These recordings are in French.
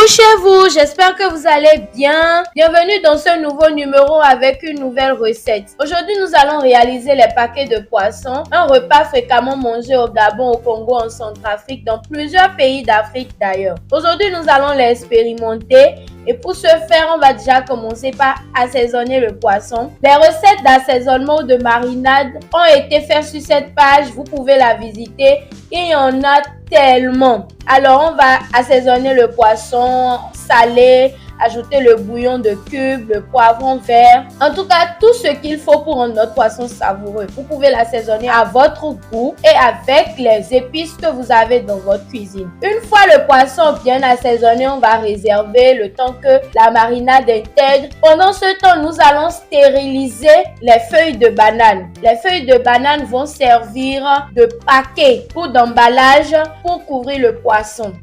chez vous, j'espère que vous allez bien. Bienvenue dans ce nouveau numéro avec une nouvelle recette. Aujourd'hui, nous allons réaliser les paquets de poissons, un repas fréquemment mangé au Gabon, au Congo, en Centrafrique, dans plusieurs pays d'Afrique d'ailleurs. Aujourd'hui, nous allons l'expérimenter et pour ce faire, on va déjà commencer par assaisonner le poisson. Les recettes d'assaisonnement ou de marinade ont été faites sur cette page, vous pouvez la visiter. Il y en a tellement. Alors, on va assaisonner le poisson, saler, ajouter le bouillon de cubes, le poivron vert. En tout cas, tout ce qu'il faut pour rendre notre poisson savoureux. Vous pouvez l'assaisonner à votre goût et avec les épices que vous avez dans votre cuisine. Une fois le poisson bien assaisonné, on va réserver le temps que la marinade intègre. Pendant ce temps, nous allons stériliser les feuilles de banane. Les feuilles de banane vont servir de paquet ou d'emballage pour couvrir le poisson.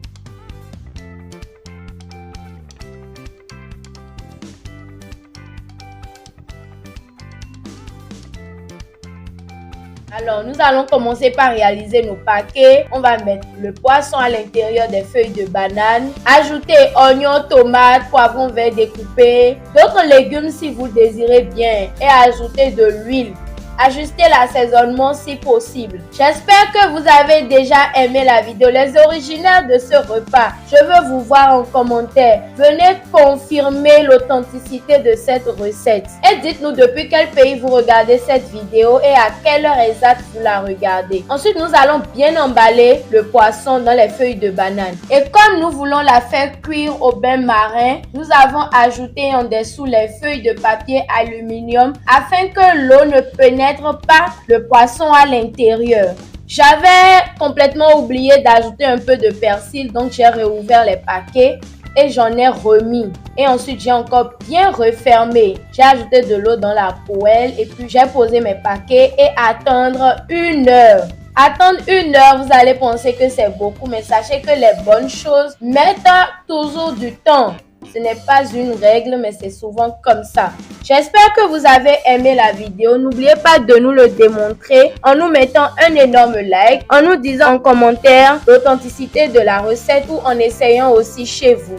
Alors, nous allons commencer par réaliser nos paquets. On va mettre le poisson à l'intérieur des feuilles de banane. Ajouter oignons, tomates, poivrons verts découpés, d'autres légumes si vous désirez bien et ajouter de l'huile. Ajustez l'assaisonnement si possible. J'espère que vous avez déjà aimé la vidéo. Les originaires de ce repas, je veux vous voir en commentaire. Venez confirmer l'authenticité de cette recette. Et dites-nous depuis quel pays vous regardez cette vidéo et à quelle heure exacte vous la regardez. Ensuite, nous allons bien emballer le poisson dans les feuilles de banane. Et comme nous voulons la faire cuire au bain marin, nous avons ajouté en dessous les feuilles de papier aluminium afin que l'eau ne pénètre pas le poisson à l'intérieur. J'avais complètement oublié d'ajouter un peu de persil, donc j'ai réouvert les paquets et j'en ai remis. Et ensuite, j'ai encore bien refermé. J'ai ajouté de l'eau dans la poêle et puis j'ai posé mes paquets et attendre 1 heure. Attendre 1 heure, vous allez penser que c'est beaucoup, mais sachez que les bonnes choses mettent toujours du temps. Ce n'est pas une règle, mais c'est souvent comme ça. J'espère que vous avez aimé la vidéo. N'oubliez pas de nous le démontrer en nous mettant un énorme like, en nous disant en commentaire l'authenticité de la recette ou en essayant aussi chez vous.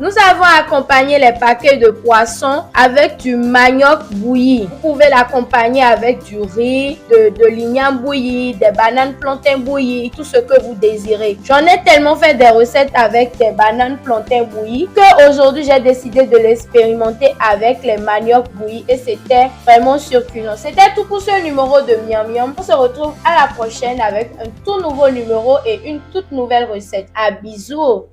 Nous avons accompagné les paquets de poissons avec du manioc bouilli. Vous pouvez l'accompagner avec du riz, de l'igname bouilli, des bananes plantains bouillies, tout ce que vous désirez. J'en ai tellement fait des recettes avec des bananes plantains bouillies qu'aujourd'hui j'ai décidé de l'expérimenter avec les manioc bouillis et c'était vraiment succulent. C'était tout pour ce numéro de Miam Miam. On se retrouve à la prochaine avec un tout nouveau numéro et une toute nouvelle recette. À bisous!